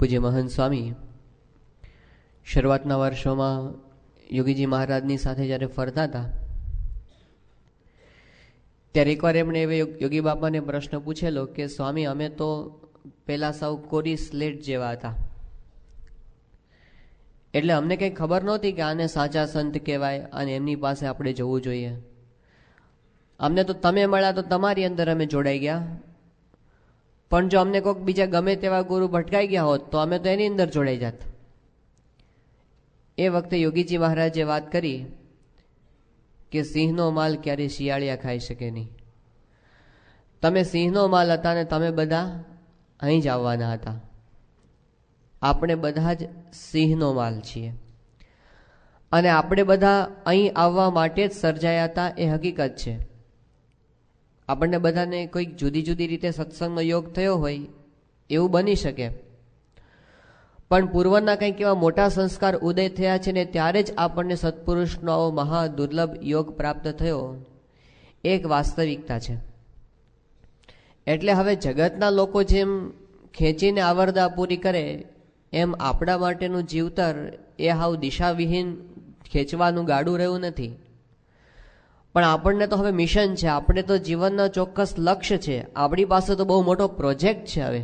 પૂજ્ય મહંત સ્વામી શરૂઆતના વર્ષોમાં યોગીજી મહારાજની સાથે જ્યારે ફરતા હતા ત્યારે એકવાર એમણે યોગી બાપાને પ્રશ્ન પૂછેલો કે સ્વામી, અમે તો પેલા સૌ કોરી સ્લેટ જેવા હતા, એટલે અમને કંઈ ખબર નહોતી કે આને સાચા સંત કહેવાય અને એમની પાસે આપણે જવું જોઈએ. અમને તો તમે મળ્યા તો તમારી અંદર અમે જોડાઈ ગયા, પણ જો અમને કોઈક બીજા ગમે તેવા ગુરુ ભટકાઈ ગયા હોત તો અમે તો એની અંદર જોડાઈ જાત. એ વખતે યોગીજી મહારાજે વાત કરી કે સિંહનો માલ ક્યારે શિયાળિયા ખાઈ શકે નહીં. તમે સિંહનો માલ હતા ને તમે બધા અહીં જ આવવાના હતા. આપણે બધા જ સિંહનો માલ છીએ અને આપણે બધા અહીં આવવા માટે જ સર્જાયા હતા, એ હકીકત છે. આપણને બધાને કોઈક જુદી જુદી રીતે સત્સંગનો યોગ થયો હોય એવું બની શકે, પણ પૂર્વના કંઈક એવા મોટા સંસ્કાર ઉદય થયા છે ને ત્યારે જ આપણને સત્પુરુષનો આવો મહા દુર્લભ યોગ પ્રાપ્ત થયો, એક વાસ્તવિકતા છે. એટલે હવે જગતના લોકો જેમ ખેંચીને આવરદા પૂરી કરે એમ આપણા માટેનું જીવતર એ હાવ દિશાવિહીન ખેંચવાનું ગાડું રહ્યું નથી. પણ આપણને તો હવે મિશન છે, આપણે તો જીવનના ચોક્કસ લક્ષ્ય છે, આપણી પાસે તો બહુ મોટો પ્રોજેક્ટ છે હવે,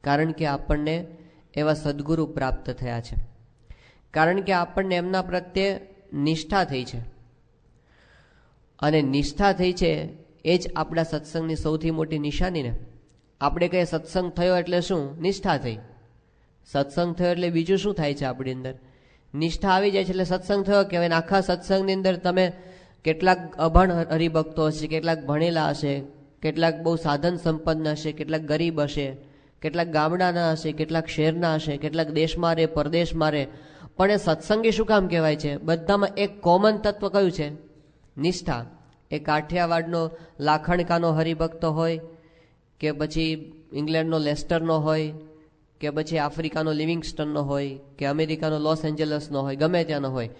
કારણ કે આપણને એવા સદગુરુ પ્રાપ્ત થયા છે, કારણ કે આપણને એમના પ્રત્યે નિષ્ઠા થઈ છે. અને નિષ્ઠા થઈ છે એ જ આપણા સત્સંગની સૌથી મોટી નિશાની ને. આપણે કહીએ સત્સંગ થયો એટલે શું? નિષ્ઠા થઈ. સત્સંગ થયો એટલે બીજું શું થાય છે? આપણી અંદર નિષ્ઠા આવી જાય છે એટલે સત્સંગ થયો કહેવાય. આખા સત્સંગની અંદર તમે કેટલાક અભણ હરિભક્તો હશે, કેટલાક ભણેલા હશે, કેટલાક બહુ સાધન સંપન્ન હશે, કેટલાક ગરીબ હશે, કેટલાક ગામડાના હશે, કેટલાક શહેરના હશે, કેટલાક દેશમાં રહે, પરદેશમાં રહે, પણ એ સત્સંગી શું કામ કહેવાય છે? બધામાં એક કોમન તત્વ કયું છે? નિષ્ઠા. એ કાઠિયાવાડનો લાખણકાનો હરિભક્ત હોય કે પછી ઇંગ્લેન્ડનો લેસ્ટરનો હોય કે પછી આફ્રિકાનો લિવિંગસ્ટનનો હોય કે અમેરિકાનો લોસ એન્જલસનો હોય, ગમે ત્યાંનો હોય,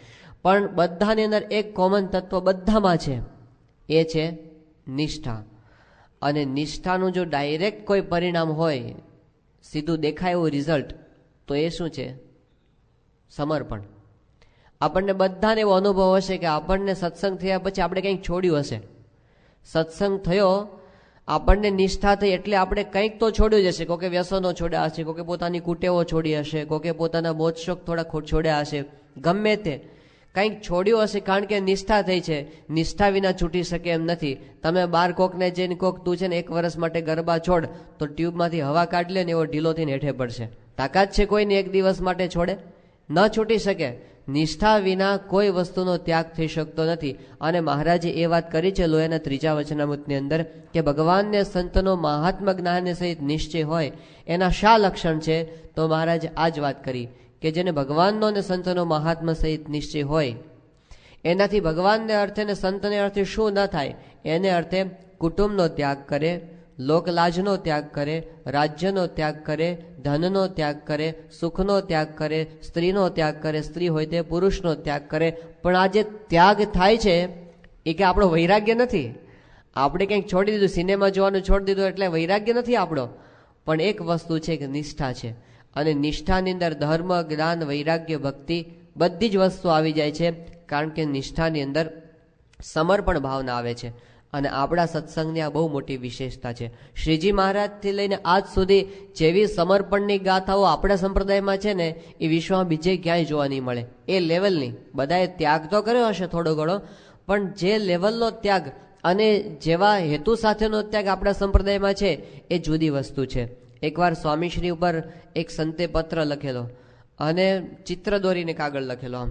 પણ બધાની અંદર એક કોમન તત્વ બધામાં છે, એ છે નિષ્ઠા. અને નિષ્ઠાનું જો ડાયરેક્ટ કોઈ પરિણામ હોય, સીધું દેખાય એવું રિઝલ્ટ, તો એ શું છે? સમર્પણ. આપણને બધાને એવો અનુભવ હશે કે આપણને સત્સંગ થયા પછી આપણે કંઈક છોડ્યું હશે. સત્સંગ થયો, આપણને નિષ્ઠા થઈ એટલે આપણે કંઈક તો છોડ્યું જ હશે. કોકે વ્યસનો છોડ્યા હશે, કોકે પોતાની કુટેવો છોડી હશે, કોકે પોતાના મોજશોખ થોડા છોડ્યા હશે, ગમે તે કંઈક છોડ્યું હશે, કારણ કે નિષ્ઠા થઈ છે. નિષ્ઠા વિના છૂટી શકે એમ નથી. તમે બાર કોકને જઈને કોક તું છે ને 1 વર્ષ માટે ગરબા છોડ, તો ટ્યુબમાંથી હવા કાઢી લે ને એવો ઢીલો થઈને હેઠે પડશે. તાકાત છે કોઈને 1 દિવસ માટે છોડે? ન છૂટી શકે. નિષ્ઠા વિના કોઈ વસ્તુનો ત્યાગ થઈ શકતો નથી. અને મહારાજે એ વાત કરી છે લોયાના 3જા વચનામૃતની અંદર કે ભગવાનને સંતનો મહાત્મા જ્ઞાનને સહિત નિશ્ચય હોય એના શા લક્ષણ છે? તો મહારાજે આ જ વાત કરી કે જેને ભગવાનનો અને સંતનો મહાત્મા સહિત નિશ્ચય હોય એનાથી ભગવાનને અર્થે ને સંતને અર્થે શું ન થાય? એને અર્થે કુટુંબનો ત્યાગ કરે, લોકલાજનો ત્યાગ કરે, રાજ્યનો ત્યાગ કરે, ધનનો ત્યાગ કરે, સુખનો ત્યાગ કરે, સ્ત્રીનો ત્યાગ કરે, સ્ત્રી હોય તે પુરુષનો ત્યાગ કરે. પણ આ જે ત્યાગ થાય છે એ કે આપણો વૈરાગ્ય નથી. આપણે કંઈક છોડી દીધું, સિનેમા જોવાનું છોડી દીધું એટલે વૈરાગ્ય નથી આપણો, પણ એક વસ્તુ છે કે નિષ્ઠા છે. અને નિષ્ઠાની અંદર ધર્મ, જ્ઞાન, વૈરાગ્ય, ભક્તિ બધી જ વસ્તુ આવી જાય છે, કારણ કે નિષ્ઠાની અંદર સમર્પણ ભાવના આવે છે. અને આપણા સત્સંગની આ બહુ મોટી વિશેષતા છે. શ્રીજી મહારાજથી લઈને આજ સુધી જેવી સમર્પણની ગાથાઓ આપણા સંપ્રદાયમાં છે ને એ વિશ્વમાં બીજે ક્યાંય જોવા નહીં મળે. એ લેવલની બધાએ ત્યાગ તો કર્યો હશે થોડો ઘણો, પણ જે લેવલનો ત્યાગ અને જેવા હેતુ સાથેનો ત્યાગ આપણા સંપ્રદાયમાં છે એ જુદી વસ્તુ છે. એકવાર સ્વામીશ્રી ઉપર એક સંતે પત્ર લખેલો અને ચિત્ર દોરીને કાગળ લખેલો, આમ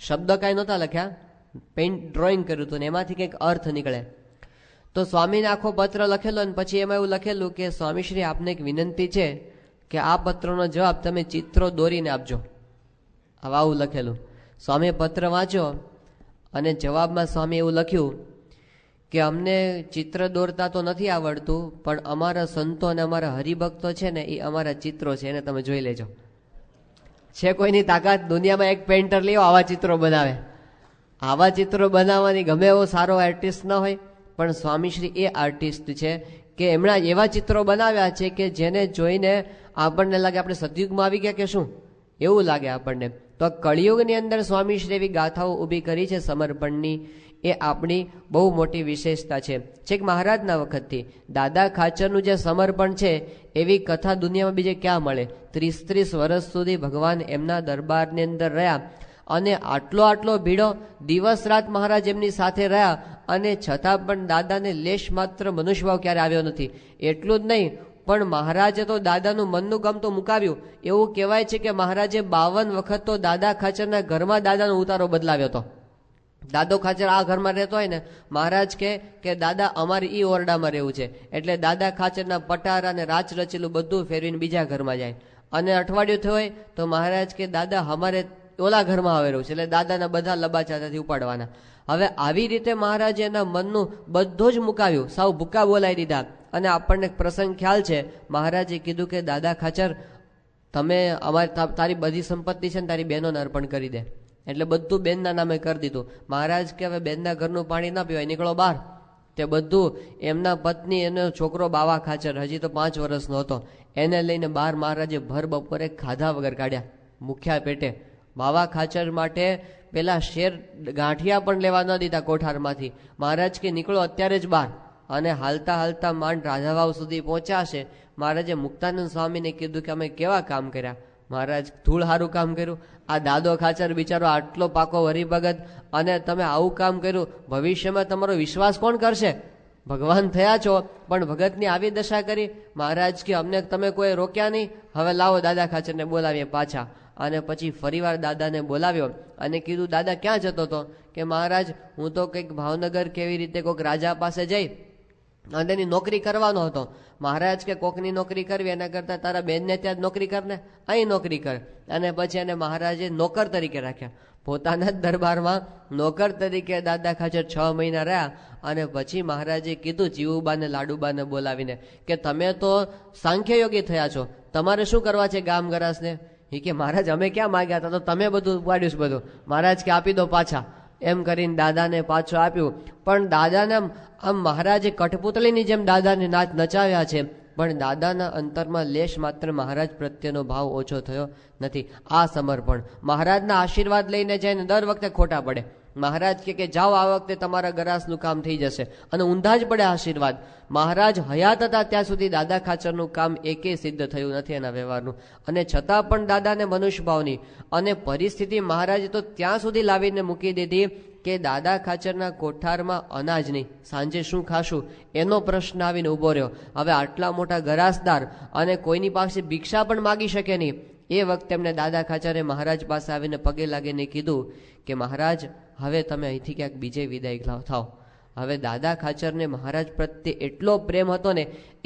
શબ્દ કાંઈ નહોતા લખ્યા, પેઇન્ટ ડ્રોઈંગ કર્યું હતું ને એમાંથી કંઈક અર્થ નીકળે. તો સ્વામીને આખો પત્ર લખેલો અને પછી એમાં એવું લખેલું કે સ્વામીશ્રી આપને એક વિનંતી છે કે આ પત્રનો જવાબ તમે ચિત્રો દોરીને આપજો. આવું લખેલું. સ્વામીએ પત્ર વાંચ્યો અને જવાબમાં સ્વામી એવું લખ્યું કે અમને ચિત્ર દોરતા તો નથી આવડતું, પણ અમારા સંતો અને અમારા હરિભક્તો છે ને એ અમારા ચિત્રો છે, એને તમે જોઈ લેજો. છે કોઈની તાકાત દુનિયામાં એક પેઇન્ટર લેવો આવા ચિત્રો બનાવે? આવા ચિત્રો બનાવવાની ગમે એવો સારો આર્ટિસ્ટ ન હોય, પણ સ્વામીશ્રી એ આર્ટિસ્ટ છે કે એમણે એવા ચિત્રો બનાવ્યા છે કે જેને જોઈને આપણને લાગે આપણે સતયુગમાં આવી ગયા કે શું, એવું લાગે આપણને. તો કળિયુગની અંદર સ્વામી શ્રી એવી ગાથાઓ ઊભી કરી છે સમર્પણની, એ આપણી બહુ મોટી વિશેષતા છે. છેક મહારાજના વખતથી દાદા ખાચરનું જે સમર્પણ છે એવી કથા દુનિયામાં બીજે ક્યાં મળે. 30 વર્ષ સુધી ભગવાન એમના દરબારની અંદર રહ્યા અને આટલો ભીડો દિવસ રાત મહારાજ એમની સાથે રહ્યા અને છતાં પણ દાદાને લેશ માત્ર મનુષ્યભાવ ક્યારે આવ્યો નથી. એટલું જ નહીં પણ મહારાજે તો દાદાનું મનનું ગમ તો મુકાવ્યું. એવું કહેવાય છે કે મહારાજે 52 વખત તો દાદા ખાચરના ઘરમાં દાદાનો ઉતારો બદલાવ્યો હતો. દાદો ખાચર આ ઘરમાં રહેતો હોય ને, મહારાજ કે દાદા અમારે ઈ ઓરડામાં રહેવું છે, એટલે દાદા ખાચરના પટારા અને રાચ રચેલું બધું ફેરવીને બીજા ઘરમાં જાય. અને અઠવાડિયું થયું હોય તો મહારાજ કે દાદા અમારે ઓલા ઘરમાં આવેલું છે, એટલે દાદાના બધા લબાચાથી ઉપાડવાના. હવે આવી રીતે મહારાજે એના મનનું બધું જ મુકાવ્યું, સાવ ભૂકા બોલાવી દીધા. અને આપણને પ્રસંગ ખ્યાલ છે, મહારાજે કીધું કે દાદા ખાચર તમે અમારી તારી બધી સંપત્તિ છે ને તારી બહેનોને અર્પણ કરી દે. એટલે બધું બેનના નામે કરી દીધું. મહારાજ કે હવે બેનના ઘરનું પાણી ના પીવાય, નીકળો બહાર. તે બધું એમના પત્ની એનો છોકરો બાવા ખાચર હજી તો 5 વર્ષનો હતો, એને લઈને બહાર મહારાજે ભર બપોરે ખાધા વગર કાઢ્યા, મુખ્યા પેટે. બાવા ખાચર માટે પેલા શેર ગાંઠિયા પણ લેવા ન દીધા કોઠારમાંથી. મહારાજ કે નીકળો અત્યારે જ બહાર. અને હાલતા હાલતા માંડ રાધાવાવ સુધી પહોંચ્યા છે. મહારાજે મુક્તાનંદ સ્વામીને કીધું કે અમે કેવા કામ કર્યા. મહારાજ ધૂળ સારું કામ કર્યું. આ દાદો ખાચર બિચારો આટલો પાકો હરિભગત અને તમે આવું કામ કર્યું, ભવિષ્યમાં તમારો વિશ્વાસ કોણ કરશે? ભગવાન થયા છો પણ ભગતની આવી દશા કરી. મહારાજ કે અમને તમે કોઈ રોક્યા નહીં, હવે લાવો દાદા ખાચરને બોલાવીએ પાછા. અને પછી ફરીવાર દાદાને બોલાવ્યો અને કીધું દાદા ક્યાં જતો હતો? કે મહારાજ હું તો કંઈક ભાવનગર કેવી રીતે કોઈક રાજા પાસે જઈ અને એની નોકરી કરવાનો હતો. મહારાજ કે કોકની નોકરી કરવી એના કરતાં તારા બેનને ત્યાં જ નોકરી કર ને, અહીં નોકરી કર. અને પછી એને મહારાજે નોકર તરીકે રાખ્યા. પોતાના જ દરબારમાં નોકર તરીકે દાદા ખાચર 6 મહિના રહ્યા. અને પછી મહારાજે કીધું જીવુબાને લાડુબાને બોલાવીને કે તમે તો સાંખ્યયોગી થયા છો, તમારે શું કરવા છે ગામ ગરાસને? એ કે મહારાજ અમે ક્યાં માગ્યા હતા, તો તમે બધું ઉપાડ્યું છે બધું. મહારાજ કે આપી દો પાછા. એમ કરીને દાદાને પાછું આપ્યું. પણ દાદાને આમ મહારાજે કઠપુતળીની જેમ દાદાને નાચ નચાવ્યા છે, પણ દાદાના અંતરમાં લેશ માત્ર મહારાજ પ્રત્યેનો ભાવ ઓછો થયો નથી. આ સમર્પણ મહારાજના આશીર્વાદ લઈને જાય ને દર વખતે ખોટા પડે. મહારાજ કે જાઓ આ વખતે તમારા ગરાસનું કામ થઈ જશે, અને ઊંધા જ પડે આશીર્વાદ. મહારાજ હયાત હતા ત્યાં સુધી દાદા ખાચરનું કામ એકેય સિદ્ધ થયું નથી એના વ્યવહારનું. અને છતાં પણ દાદાને મનુષ્ય ભાવની અને પરિસ્થિતિ મહારાજે તો ત્યાં સુધી લાવીને મૂકી દીધી કે દાદા ખાચરના કોઠારમાં અનાજ નહીં, સાંજે શું ખાશું એનો પ્રશ્ન આવીને ઊભો રહ્યો. હવે આટલા મોટા ગરાસદાર અને કોઈની પાસે ભિક્ષા પણ માગી શકે નહીં. એ વખતે એમને દાદા ખાચરે મહારાજ પાસે આવીને પગે લાગીને કીધું કે મહારાજ હવે તમે અહીંથી ક્યાંક બીજે વિદાય થાવ. હવે દાદા ખાચરને મહારાજ પ્રત્યે એટલો પ્રેમ હતો ને,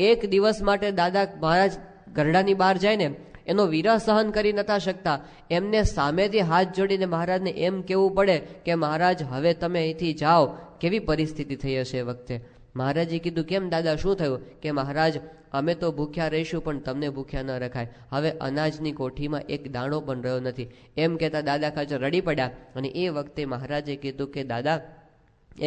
એક દિવસ માટે દાદા મહારાજ ગરડાની બહાર જાય ને એનો વિરહ સહન કરી નતા શકતા. એમને સામેથી હાથ જોડીને મહારાજને એમ કહેવું પડે કે મહારાજ હવે તમે અહીંથી જાઓ. કેવી પરિસ્થિતિ થઈ હશે એ વખતે. મહારાજે કીધું કેમ દાદા શું થયું? કે મહારાજ અમે તો ભૂખ્યા રહીશું પણ તમને ભૂખ્યા ન રખાય. હવે અનાજની કોઠીમાં એક દાણો પણ રહ્યો નથી. એમ કહેતા દાદા ખાચર રડી પડ્યા. અને એ વખતે મહારાજે કીધું કે દાદા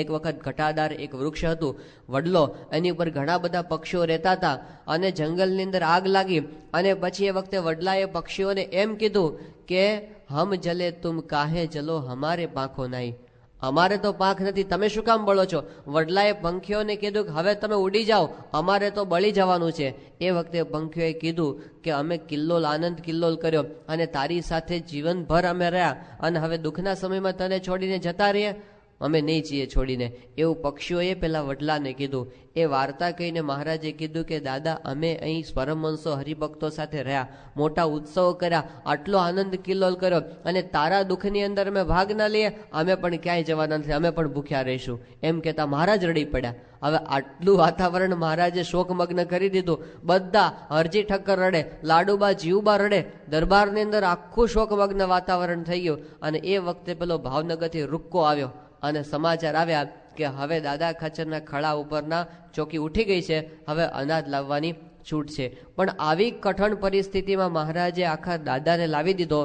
એક વખત ઘટાદાર એક વૃક્ષ હતું, વડલો, એની ઉપર ઘણા બધા પક્ષીઓ રહેતા હતા અને જંગલની અંદર આગ લાગી. અને પછી એ વખતે વડલાએ પક્ષીઓને એમ કીધું કે હમ જલે તુમ કાહે જલો હમારે પાંખો નહીં. અમારે તો પાંખ નથી, તમે શું કામ બળો છો? વડલાએ પંખીઓને કીધું કે હવે તમે ઉડી જાઓ, અમારે તો બળી જવાનું છે. એ વખતે પંખીઓએ કીધું કે અમે કિલ્લોલ આનંદ કિલ્લોલ કર્યો અને તારી સાથે જીવનભર અમે રહ્યા, અને હવે દુઃખના સમયમાં તને છોડીને જતા રહીએ, અમે નહીં છીએ છોડીને. એવું પક્ષીઓએ પેલા વડલાને કીધું. એ વાર્તા કહીને મહારાજે કીધું કે દાદા અમે અહીં પરમહંસો હરિભક્તો સાથે રહ્યા, મોટા ઉત્સવો કર્યા, આટલો આનંદ કિલ્લોલ કર્યો, અને તારા દુઃખની અંદર અમે ભાગ ના લઈએ, અમે પણ ક્યાંય જવાના નથી, અમે પણ ભૂખ્યા રહીશું. એમ કહેતા મહારાજ રડી પડ્યા. હવે આટલું વાતાવરણ મહારાજે શોકમગ્ન કરી દીધું. બધા હરજી ઠક્કર રડે, લાડુબા જીવુબા રડે, દરબારની અંદર આખું શોકમગ્ન વાતાવરણ થઈ ગયું. અને એ વખતે પેલો ભાવનગરથી રૂક્કો આવ્યો અને સમાચાર આવ્યા કે હવે દાદા ખાચરના ખળા ઉપરના ચોકી ઉઠી ગઈ છે, હવે અનાજ લાવવાની છૂટ છે. પણ આવી કઠણ પરિસ્થિતિમાં મહારાજે આખા દાદાને લાવી દીધો.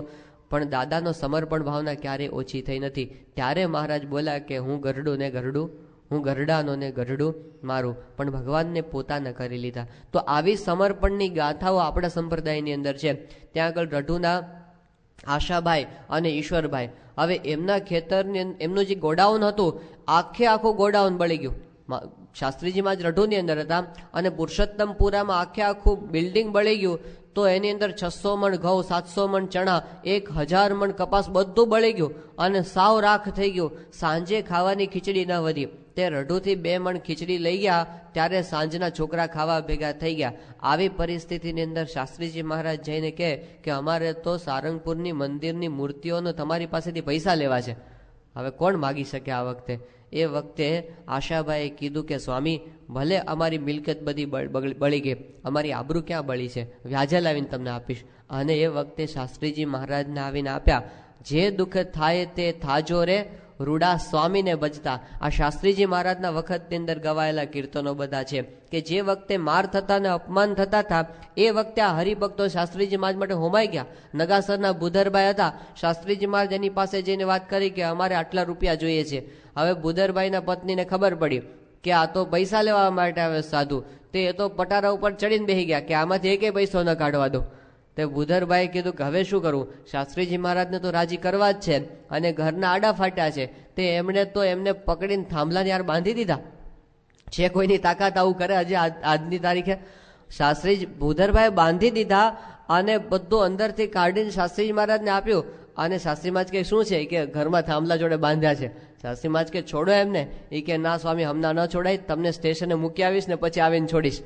પણ દાદાનો સમર્પણ ભાવના ક્યારેય ઓછી થઈ નથી. ત્યારે મહારાજ બોલ્યા કે હું ગરડું ને ગરડું હું ગરડાનો ને ગરડું મારું, પણ ભગવાનને પોતાના કરી લીધા. તો આવી સમર્પણની ગાથાઓ આપણા સંપ્રદાયની અંદર છે. ત્યાં આગળ રઢુના આશાભાઈ અને ઈશ્વરભાઈ, હવે એમના ખેતરની એમનું જે ગોડાઉન હતું, આખું ગોડાઉન બળી ગયું. શાસ્ત્રીજીમાં જ રઢુની અંદર હતા અને પુરુષોત્તમપુરામાં આખું બિલ્ડિંગ બળી ગયું. તો એની અંદર 600 મણ ઘઉં, 700 મણ ચણા, 1000 મણ કપાસ બધું બળી ગયું અને સાવ રાખ થઈ ગયું. સાંજે ખાવાની ખીચડી ન વધી. તે રઢુથી 2 મણ ખીચડી લઈ ગયા ત્યારે સાંજના છોકરા ખાવા ભેગા થઈ ગયા. આવી પરિસ્થિતિની અંદર શાસ્ત્રીજી મહારાજ જઈને કહે કે અમારે તો સારંગપુરની મંદિરની મૂર્તિઓનો તમારી પાસેથી પૈસા લેવા છે. હવે કોણ માગી શકે આ વખતે? એ વખતે આશાભાઈએ કીધું કે સ્વામી, ભલે અમારી મિલકત બધી બળી ગઈ, અમારી આબરૂ ક્યાં બળી છે, વ્યાજે લાવીને તમને આપીશ. અને એ વખતે શાસ્ત્રીજી મહારાજને આવીને આપ્યા. જે દુઃખ થાય તે થાજો રે, રૂડા સ્વામીને ભજતા. આ શાસ્ત્રીજી મહારાજના વખતની અંદર ગવાયેલા કીર્તનો બધા છે કે જે વખતે માર થતા ને અપમાન થતા હતા એ વખતે આ હરિભક્તો શાસ્ત્રીજી મહારાજ માટે હોમાઈ ગયા. નગાસરના બુધરભાઈ હતા. શાસ્ત્રીજી મહારાજ એની પાસે જઈને વાત કરી કે અમારે આટલા રૂપિયા જોઈએ છે. હવે બુધરભાઈના પત્નીને ખબર પડી કે આ તો પૈસા લેવા માટે આવે સાધુ, તે એ તો પટારા ઉપર ચડીને બેસી ગયા કે આમાંથી એકે પૈસો ન કાઢવા દો. તે બુધરભાઈએ કીધું કે હવે શું કરવું? શાસ્ત્રીજી મહારાજને તો રાજી કરવા જ છે અને ઘરના આડા ફાટ્યા છે. તે એમને પકડીને થાંભલાની યાર બાંધી દીધા. છે કોઈની તાકાત આવું કરે હજી આજની તારીખે? શાસ્ત્રીજી બુધરભાઈએ બાંધી દીધા અને બધું અંદરથી કાઢીને શાસ્ત્રીજી મહારાજને આપ્યું. અને શાસ્ત્રી મહારાજ કે શું છે? કે ઘરમાં થાંભલા જોડે બાંધ્યા છે. શાસ્ત્રી મહારાજ કે છોડો એમને. એ કે ના સ્વામી, હમણાં ન છોડાય, તમને સ્ટેશને મૂકી આવીશ ને પછી આવીને છોડીશ,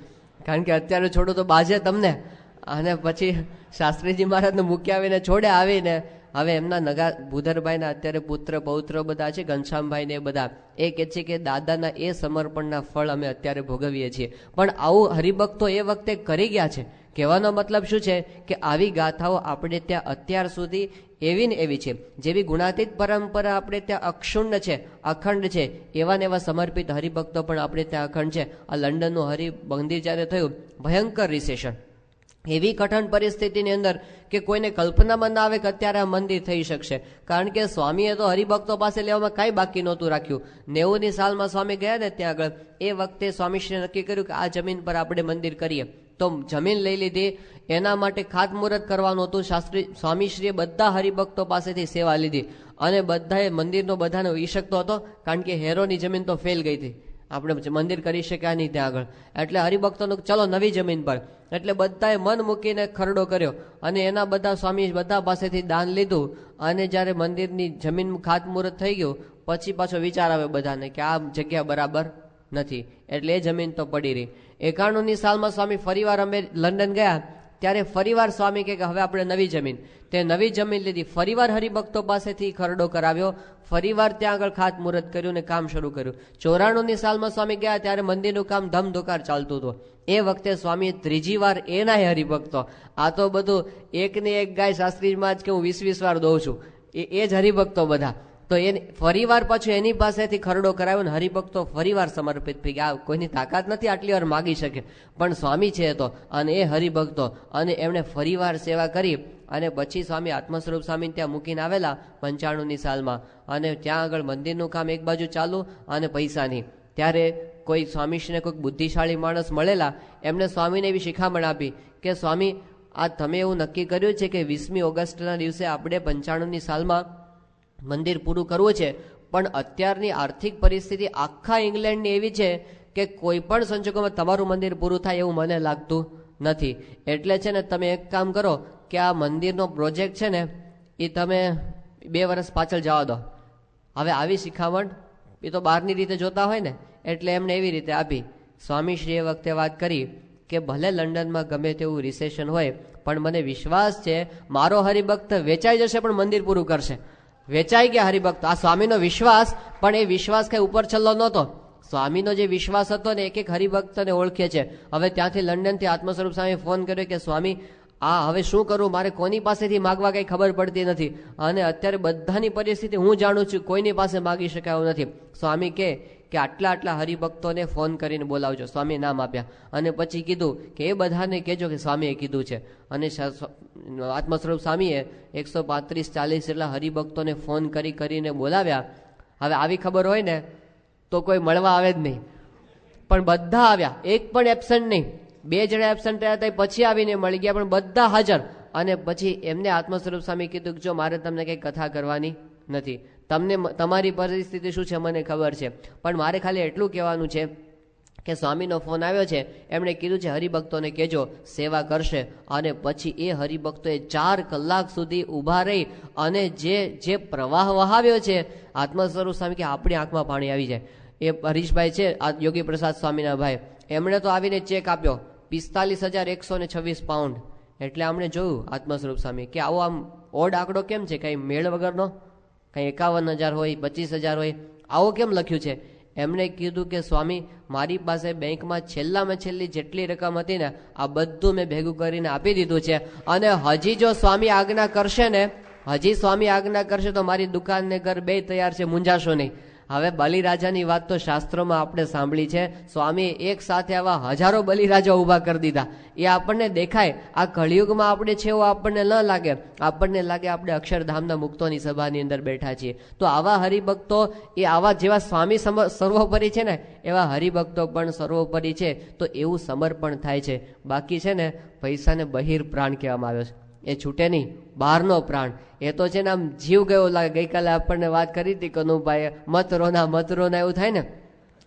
કારણ કે અત્યારે છોડું તો બાજે તમને. અને પછી શાસ્ત્રીજી મહારાજને મૂકી આવીને છોડે આવીને. હવે એમના બુધરભાઈના અત્યારે પુત્ર પૌત્રો બધા છે, ઘનશ્યામભાઈ ને બધા, એ કહે છે કે દાદાના એ સમર્પણના ફળ અમે અત્યારે ભોગવીએ છીએ. પણ આવું હરિભક્તો એ વખતે કરી ગયા છે. કહેવાનો મતલબ શું છે કે આવી ગાથાઓ આપણે ત્યાં અત્યાર સુધી એવી ને એવી છે. જેવી ગુણાતીત પરંપરા આપણે ત્યાં અક્ષુણ્ણ છે, અખંડ છે, એવા ને એવા સમર્પિત હરિભક્તો પણ આપણે ત્યાં અખંડ છે. આ લંડનનું હરિમંદિર જ્યારે થયું, ભયંકર રિસેશન, એવી કઠણ પરિસ્થિતિની અંદર કે કોઈને કલ્પનામાં ના આવે કે અત્યારે આ મંદિર થઈ શકશે. કારણ કે સ્વામીએ તો હરિભક્તો પાસે લેવામાં કાંઈ બાકી નહોતું રાખ્યું. 90ની સાલમાં સ્વામી ગયા ને ત્યાં આગળ, એ વખતે સ્વામીશ્રીએ નક્કી કર્યું કે આ જમીન પર આપણે મંદિર કરીએ. તો જમીન લઈ લીધી. એના માટે ખાતમુહૂર્ત કરવાનું હતું. સ્વામીશ્રીએ બધા હરિભક્તો પાસેથી સેવા લીધી અને બધાએ મંદિરનો બધાને ઈશકતો હતો, કારણ કે હેરોની જમીન તો ફેલ ગઈ હતી, આપણે મંદિર કરી શક્યા નહીં ત્યાં આગળ. એટલે હરિભક્તોનું ચલો નવી જમીન પર. એટલે બધાએ મન મૂકીને ખરડો કર્યો અને એના બધા સ્વામી બધા પાસેથી દાન લીધું. અને જ્યારે મંદિરની જમીન ખાતમુહૂર્ત થઈ ગયું પછી પાછો વિચાર આવે બધાને કે આ જગ્યા બરાબર નથી, એટલે એ જમીન તો પડી રહી. 91ની સાલમાં સ્વામી ફરીવાર અમે લંડન ગયા ત્યારે ફરીવાર સ્વામી કે હવે આપણે નવી જમીન. તે નવી જમીન લીધી, ફરીવાર હરિભક્તો પાસેથી ખરડો કરાવ્યો, ફરીવાર ત્યાં આગળ ખાતમુહૂર્ત કર્યું ને કામ શરૂ કર્યું. 94ની સાલમાં સ્વામી ગયા ત્યારે મંદિરનું કામ ધમધોકાર ચાલતું હતું. એ વખતે સ્વામી ત્રીજી વાર એના હરિભક્તો, આ તો બધું એકની એક ગાય શાસ્ત્રીમાં જ કે હું 20-20 વાર દઉં છું, એ જ હરિભક્તો બધા. તો એ ફરીવાર પાછું એની પાસેથી ખરડો કરાવ્યો ને હરિભક્તો ફરીવાર સમર્પિત થઈ ગયા. કોઈની તાકાત નથી આટલી વાર માગી શકે, પણ સ્વામી છે તો, અને એ હરિભક્તો, અને એમણે ફરીવાર સેવા કરી. અને પછી સ્વામી આત્મસ્વરૂપ સ્વામીને ત્યાં મૂકીને આવેલા 95ની સાલમાં. અને ત્યાં આગળ મંદિરનું કામ એક બાજુ ચાલુ અને પૈસાની. ત્યારે કોઈ સ્વામીશ્રીને કોઈક બુદ્ધિશાળી માણસ મળેલા, એમને સ્વામીને એવી શિખામણ આપી કે સ્વામી, આ તમે એવું નક્કી કર્યું છે કે 20મી ઓગસ્ટના દિવસે આપણે 95ની સાલમાં મંદિર પૂરું કરવું છે, પણ અત્યારની આર્થિક પરિસ્થિતિ આખા ઇંગ્લેન્ડની એવી છે કે કોઈ પણ સંજોગોમાં તમારું મંદિર પૂરું થાય એવું મને લાગતું નથી. એટલે છે ને તમે એક કામ કરો કે આ મંદિરનો પ્રોજેક્ટ છે ને એ તમે 2 વર્ષ પાછળ જવા દો. હવે આવી શિખામણ એ તો બહારની રીતે જોતા હોય ને, એટલે એમને એવી રીતે આપી. સ્વામીશ્રી એ વખતે વાત કરી કે ભલે લંડનમાં ગમે તેવું રિસેશન હોય, પણ મને વિશ્વાસ છે મારો હરિભક્ત વેચાઈ જશે પણ મંદિર પૂરું કરશે. વેચાઈ ગયા હરિભક્તો. આ સ્વામીનો વિશ્વાસ, પણ એ વિશ્વાસ કઈ ઉપર છલ્લો નહોતો. સ્વામીનો જે વિશ્વાસ હતો ને, એક એક હરિભક્તને ઓળખે છે. હવે ત્યાંથી લંડનથી આત્મસ્વરૂપ સ્વામી ફોન કર્યો કે સ્વામી, આ હવે શું કરું, મારે કોની પાસેથી માગવા કઈ ખબર પડતી નથી, અને અત્યારે બધાની પરિસ્થિતિ હું જાણું છું, કોઈની પાસે માગી શકાય એવું નથી. સ્વામી કે આટલા હરિભક્તોને ફોન કરીને બોલાવજો. સ્વામી નામ આપ્યા અને પછી કીધું કે એ બધાને કહેજો કે સ્વામીએ કીધું છે. અને આત્મસ્વરૂપ સ્વામીએ 135-40 જેટલા હરિભક્તોને ફોન કરીને બોલાવ્યા. હવે આવી ખબર હોય ને તો કોઈ મળવા આવે જ નહીં. પણ બધા આવ્યા, એક પણ એબસન્ટ નહીં. 2 જણા એબસન્ટ રહ્યા હતા, પછી આવીને મળી ગયા, પણ બધા હાજર. અને પછી એમને આત્મા સ્વરૂપ સ્વામી કીધું કે જો મારે તમને કંઈ કથા કરવાની નથી, તમને તમારી પરિસ્થિતિ શું છે મને ખબર છે, પણ મારે ખાલી એટલું કહેવાનું છે કે સ્વામીનો ફોન આવ્યો છે, એમણે કીધું છે હરિભક્તોને કહેજો સેવા કરશે. અને પછી એ હરિભક્તોએ 4 કલાક સુધી ઊભા રહી અને જે પ્રવાહ વહાવ્યો છે, આત્મા સ્વરૂપ સ્વામી કે આપણી આંખમાં પાણી આવી જાય. એ હરીશભાઈ છે, યોગી પ્રસાદ સ્વામીના ભાઈ, એમણે તો આવીને ચેક આપ્યો 45,126 પાઉન્ડ. એટલે આપણે જોયું આત્મા સ્વરૂપ સ્વામી કે આવો આમ ઓડ આંકડો કેમ છે, કંઈ મેળ વગરનો, કંઈ 51,000 હોય, 25,000 હોય, આવો કેમ લખ્યું છે? એમણે કીધું કે સ્વામી મારી પાસે બેંકમાં છેલ્લામાં છેલ્લી જેટલી રકમ હતી ને આ બધું મેં ભેગું કરીને આપી દીધું છે. અને હજી જો સ્વામી આજ્ઞા કરશે ને, હજી સ્વામી આજ્ઞા કરશે તો મારી દુકાન ને ઘર બે તૈયાર છે, મૂંઝાશો નહીં. હવે બલિરાજાની વાત તો શાસ્ત્રોમાં આપણે સાંભળી છે. સ્વામી એક સાથે આવા હજારો બલિરાજા ઉભા કરી દીધા. એ આપણને દેખાય, આ કળિયુગમાં આપણે છે એવું આપણને ન લાગે. આપણને લાગે આપણે અક્ષરધામના મુક્તોની સભાની અંદર બેઠા છીએ. તો આવા હરિભક્તો, એ આવા જેવા સ્વામી સર્વોપરી છે ને એવા હરિભક્તો પણ સર્વોપરી છે. તો એવું સમર્પણ થાય છે. બાકી છે ને પૈસાને બહિર પ્રાણ કહેવામાં આવ્યો છે, એ છૂટે નહીં, બહારનો પ્રાણ. એ તો છે ને આમ જીવ ગયો લાગે. ગઈકાલે આપણને વાત કરી હતી કનુભાઈ, મત રોના એવું થાય ને,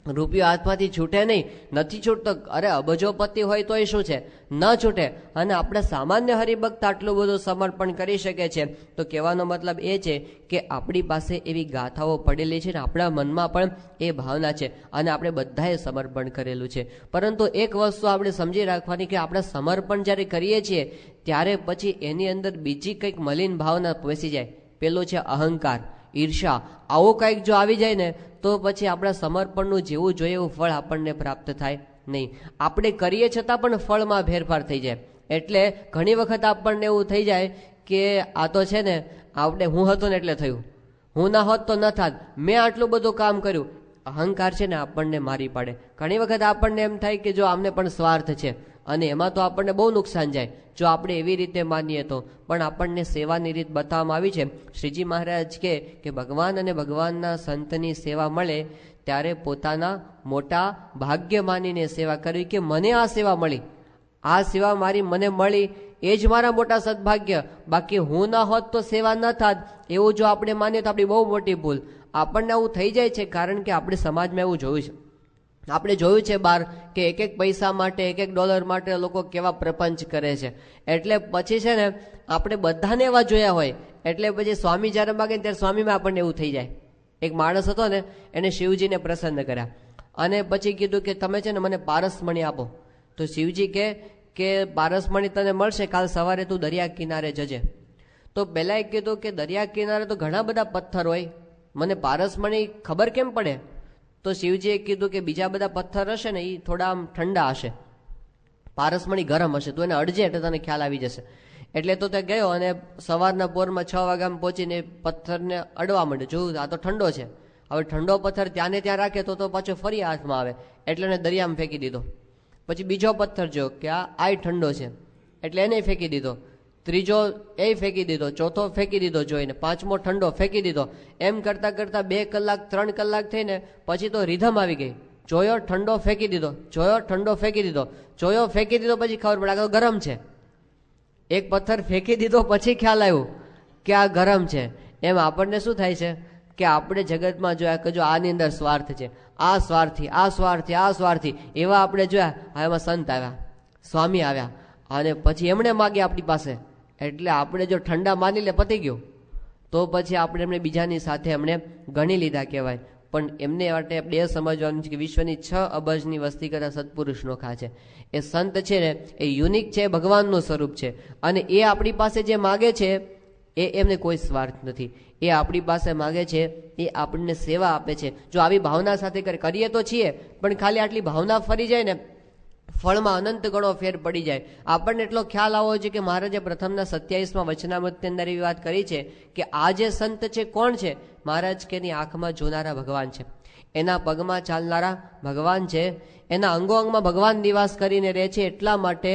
રૂપિયો હાથમાંથી છૂટે નહીં, નથી છૂટતો. અરે અબજોપતિ હોય તોય શું છે, ન છૂટે. અને આપણે સામાન્ય હરિભક્ત આટલું બધું સમર્પણ કરી શકે છે. તો કહેવાનો મતલબ એ છે કે આપણી પાસે એવી ગાથાઓ પડેલી છે ને આપણા મનમાં પણ એ ભાવના છે અને આપણે બધાએ સમર્પણ કરેલું છે. પરંતુ એક વસ્તુ આપણે સમજી રાખવાની કે આપણે સમર્પણ જ્યારે કરીએ છીએ ત્યારે પછી એની અંદર બીજી કંઈક મલિન ભાવના બેસી જાય. પેલું છે અહંકાર, ઈર્ષા. આવું કંઈક જો આવી જાય ને તો પછી આપણા સમર્પણનું જેવું જોઈએ એવું ફળ આપણને પ્રાપ્ત થાય નહીં. આપણે કરીએ છતાં પણ ફળમાં ફેરફાર થઈ જાય. એટલે ઘણી વખત આપણને એવું થઈ જાય કે આ તો છે ને આપણે હું હતો ને એટલે થયું, હું ના હોત તો ન થાત, મેં આટલું બધું કામ કર્યું. અહંકાર છે ને આપણને મારી પાડે. ઘણી વખત આપણને એમ થાય કે જો આમને પણ સ્વાર્થ છે, અને એમાં તો આપણને બહુ નુકસાન જાય જો આપણે એવી રીતે માનીએ તો. પણ આપણને સેવાની રીત બતાવવામાં આવી છે. શ્રીજી મહારાજ કે ભગવાન અને ભગવાનના સંતની સેવા મળે ત્યારે પોતાના મોટા ભાગ્ય માનીને સેવા કરવી કે મને આ સેવા મળી, આ સેવા મારી મને મળી એ જ મારા મોટા સદભાગ્ય. બાકી હું ના હોત તો સેવા ન થાત, એવું જો આપણે માનીએ તો આપણી બહુ મોટી ભૂલ. આપણને આવું થઈ જાય છે કારણ કે આપણે સમાજમાં એવું જોયું છે. આપણે જોયું છે બહાર કે એક પૈસા માટે, એક ડોલર માટે લોકો કેવા પ્રપંચ કરે છે. એટલે પછી છે ને આપણે બધાને એવા જોયા હોય. એટલે પછી સ્વામી જ્યારે માગે ત્યારે સ્વામીમાં આપણને એવું થઈ જાય. એક માણસ હતો ને, એને શિવજીને પ્રસન્ન કર્યા અને પછી કીધું કે તમે છે ને મને પારસમણી આપો. તો શિવજી કે પારસમણી તને મળશે, કાલ સવારે તું દરિયા કિનારે જજે. તો પહેલાં એ કીધું કે દરિયા કિનારે તો ઘણા બધા પથ્થર હોય, મને પારસમણી ખબર કેમ પડે? તો શિવજીએ કીધું કે બીજા બધા પથ્થર હશે ને એ થોડા આમ ઠંડા હશે, પારસમણી ગરમ હશે, તું એને અડજે એટલે તને ખ્યાલ આવી જશે. એટલે તો તે ગયો અને સવારના પોરમાં 6 વાગ્યામાં પહોંચીને પથ્થરને અડવા માંડ્યો. જોયું આ તો ઠંડો છે. હવે ઠંડો પથ્થર ત્યાં ને ત્યાં રાખે તો પાછો ફરી હાથમાં આવે, એટલે એને દરિયામાં ફેંકી દીધો. પછી બીજો પથ્થર જો કે આ ઠંડો છે એટલે એને ફેંકી દીધો. ત્રીજો એ ફેંકી દીધો, ચોથો ફેંકી દીધો જોઈને, પાંચમો ઠંડો ફેંકી દીધો. એમ કરતાં કરતાં 2 કલાક 3 કલાક થઈને પછી તો રીધમ આવી ગઈ. જોયો ઠંડો ફેંકી દીધો, જોયો ઠંડો ફેંકી દીધો, જોયો ફેંકી દીધો, પછી ખબર પડે આ ગરમ છે. એક પથ્થર ફેંકી દીધો પછી ખ્યાલ આવ્યું કે આ ગરમ છે. એમ આપણને શું થાય છે કે આપણે જગતમાં જોયા કે જો આની અંદર સ્વાર્થ છે, આ સ્વાર્થી, આ સ્વાર્થી, આ સ્વાર્થી, એવા આપણે જોયા. એમાં સંત આવ્યા, સ્વામી આવ્યા અને પછી એમણે માગ્યા આપણી પાસે. એટલે આપણે જો ઠંડા માની લે પતી ગયું, તો પછી આપણે એમને બીજાની સાથે એમણે ગણી લીધા કહેવાય. પણ એમને માટે આપણે એ સમજવાનું છે કે વિશ્વની 6 અબજની વસ્તી કરતા સત્પુરુષ નોખા છે. એ સંત છે ને એ યુનિક છે, ભગવાનનું સ્વરૂપ છે. અને એ આપણી પાસે જે માગે છે એ એમને કોઈ સ્વાર્થ નથી. એ આપણી પાસે માગે છે, એ આપણને સેવા આપે છે. જો આવી ભાવના સાથે કરીએ તો છીએ, પણ ખાલી આટલી ભાવના ફરી જાય ને ફળમાં અનંત ગણો ફેર પડી જાય. આપણને એટલો ખ્યાલ આવવો જોઈએ કે મહારાજે પ્રથમના 27માં વચનામૃતની અંદર એવી વાત કરી છે કે આ જે સંત છે કોણ છે? મહારાજ કે એની આંખમાં જોનારા ભગવાન છે, એના પગમાં ચાલનારા ભગવાન છે, એના અંગો અંગમાં ભગવાન નિવાસ કરીને રહે છે. એટલા માટે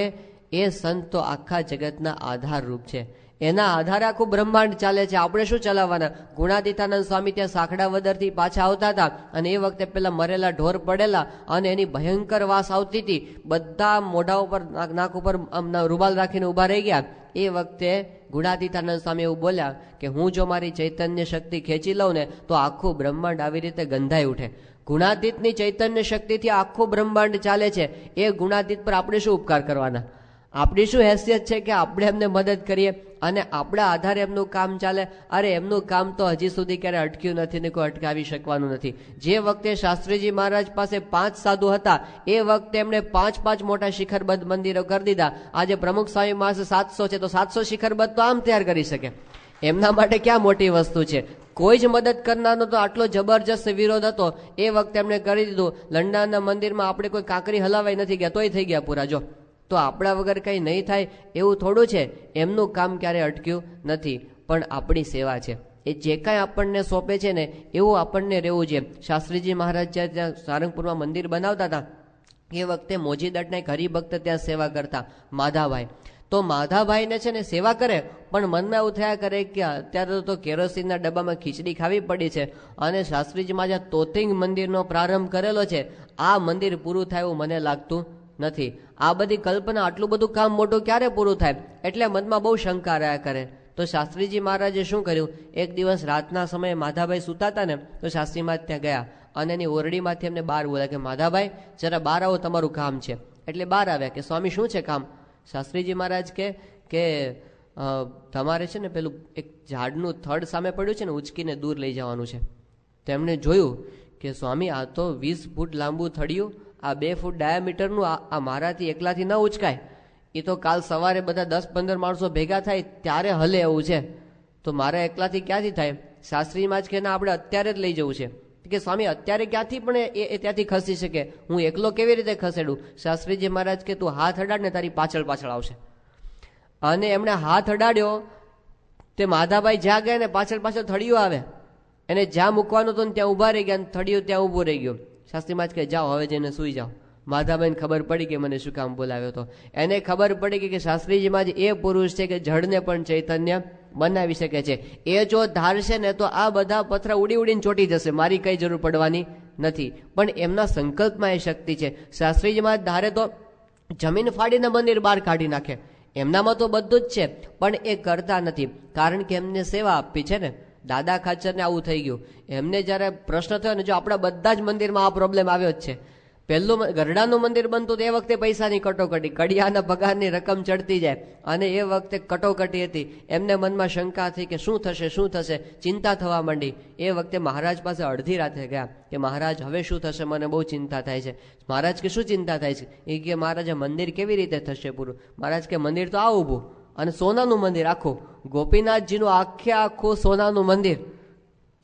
એ સંત તો આખા જગતના આધારરૂપ છે. એના આધારે આખું બ્રહ્માંડ ચાલે છે. આપણે શું ચલાવવાના? ગુણાતીતાનંદ સ્વામી ત્યાં સાંકડા વદરથી પાછા આવતા હતા અને એ વખતે પેલા મરેલા ઢોર પડેલા અને એની ભયંકર વાસ આવતી હતી. બધા મોઢા ઉપર નાક ઉપર રૂમાલ રાખીને ઉભા રહી ગયા. એ વખતે ગુણાતીતાનંદ સ્વામી એવું બોલ્યા કે હું જો મારી ચૈતન્ય શક્તિ ખેંચી લઉં ને તો આખું બ્રહ્માંડ આવી રીતે ગંધાઈ ઉઠે. ગુણાતીતની ચૈતન્ય શક્તિથી આખું બ્રહ્માંડ ચાલે છે. એ ગુણાતીત પર આપણે શું ઉપકાર કરવાના? આપણી શું હેસિયત છે કે આપણે એમને મદદ કરીએ અને આપણા આધારે એમનું કામ ચાલે? અરે એમનું કામ તો હજી સુધી ક્યારે અટક્યું નથી ને કોઈ અટકાવી શકવાનું નથી. જે વખતે શાસ્ત્રીજી મહારાજ પાસે 5 સાધુ હતા એ વખતે એમણે 5 મોટા શિખરબદ્ધ મંદિરો કરી દીધા. આજે પ્રમુખ સ્વામી પાસે 700 છે તો 700 શિખરબદ્ધ તો આમ તૈયાર કરી શકે. એમના માટે ક્યાં મોટી વસ્તુ છે? કોઈ જ મદદ કરનારનો તો આટલો જબરજસ્ત વિરોધ હતો. એ વખતે એમણે કરી દીધું. લંડનના મંદિરમાં આપણે કોઈ કાંકરી હલાવાઈ નથી ગયા તોય થઈ ગયા પૂરા. જો તો આપણા વગર કંઈ નહીં થાય એવું થોડું છે. એમનું કામ ક્યારેય અટક્યું નથી. પણ આપણી સેવા છે એ જે કાંઈ આપણને સોંપે છે ને એવું આપણને રહેવું છે. શાસ્ત્રીજી મહારાજ ત્યાં સારંગપુરમાં મંદિર બનાવતા હતા એ વખતે મોજીદટના એક હરિભક્ત ત્યાં સેવા કરતા માધાભાઈ. તો માધાભાઈને છે ને સેવા કરે પણ મનમાં એવું થયા કરે કે અત્યારે તો કેરોસીનના ડબ્બામાં ખીચડી ખાવી પડી છે અને શાસ્ત્રીજીમાં જ્યાં તોતિંગ મંદિરનો પ્રારંભ કરેલો છે આ મંદિર પૂરું થાય એવું મને લાગતું નથી. આ બધી કલ્પના આટલું બધું કામ મોટું ક્યારે પૂરું થાય? એટલે મનમાં બહુ શંકા રહ્યા કરે. તો શાસ્ત્રીજી મહારાજે શું કર્યું? એક દિવસ રાતના સમયે માધાભાઈ સૂતા હતા ને તો શાસ્ત્રી મહારાજ ત્યાં ગયા અને એની ઓરડીમાંથી એમને બહાર બોલ્યા કે માધાભાઈ જરા બહાર આવો, તમારું કામ છે. એટલે બહાર આવ્યા કે સ્વામી શું છે કામ? શાસ્ત્રીજી મહારાજ કે તમારે છે ને પેલું એક ઝાડનું થડ સામે પડ્યું છે ને ઉચકીને દૂર લઈ જવાનું છે. તેમણે જોયું કે સ્વામી આ તો 20 ફૂટ લાંબુ થડિયું, આ 2 ફૂટ ડાયામીટરનું, આ મારાથી એકલાથી ન ઉચકાય. એ તો કાલ સવારે બધા 10-15 માણસો ભેગા થાય ત્યારે હલે એવું છે. તો મારા એકલાથી ક્યાંથી થાય? શાસ્ત્રીમાં જ કે ના આપણે અત્યારે જ લઈ જવું છે. કે સ્વામી અત્યારે ક્યાંથી પણ એ ત્યાંથી ખસી શકે? હું એકલો કેવી રીતે ખસેડું? શાસ્ત્રીજી મહારાજ કે તું હાથ અડાડ ને તારી પાછળ આવશે. અને એમણે હાથ અડાડ્યો તે માધાભાઈ જ્યાં ગયા ને પાછળ થડિયું આવે. એને જ્યાં મૂકવાનું હતું ને ત્યાં ઊભા રહી ગયા, થડિયું ત્યાં ઊભું રહી ગયું. શાસ્ત્રી મહારાજ કે જાઓ હવે જઈને સૂઈ જાઓ. માધાભાઈને ખબર પડી કે મને શું કામ બોલાવ્યો હતો. એને ખબર પડી કે શાસ્ત્રીજીમાં જ એ પુરુષ છે કે જળને પણ ચૈતન્ય બનાવી શકે છે. એ જો ધારશે ને તો આ બધા પથરા ઉડીને ચોટી જશે, મારી કઈ જરૂર પડવાની નથી. પણ એમના સંકલ્પમાં એ શક્તિ છે. શાસ્ત્રીજીમાં ધારે તો જમીન ફાડીને મંદિર બહાર કાઢી નાખે. એમનામાં તો બધું જ છે પણ એ કરતા નથી કારણ કે એમને સેવા આપવી છે ને. દાદા ખાચરને આવું થઈ ગયું. એમને જયારે પ્રશ્ન થયો ને, જો આપણા બધા જ મંદિરમાં આ પ્રોબ્લેમ આવ્યો જ છે. પહેલું ગરડાનું મંદિર બનતું તો એ વખતે પૈસાની કટોકટી, કડિયાના પગારની રકમ ચડતી જાય અને એ વખતે કટોકટી હતી. એમને મનમાં શંકા થઈ કે શું થશે, ચિંતા થવા માંડી. એ વખતે મહારાજ પાસે અડધી રાતે ગયા કે મહારાજ હવે શું થશે, મને બહુ ચિંતા થાય છે. મહારાજ કે શું ચિંતા થાય છે? એ કે મહારાજ મંદિર કેવી રીતે થશે પૂરું? મહારાજ કે મંદિર તો આ ઊભું અને સોનાનું મંદિર આખું, ગોપીનાથજીનું આખું સોનાનું મંદિર.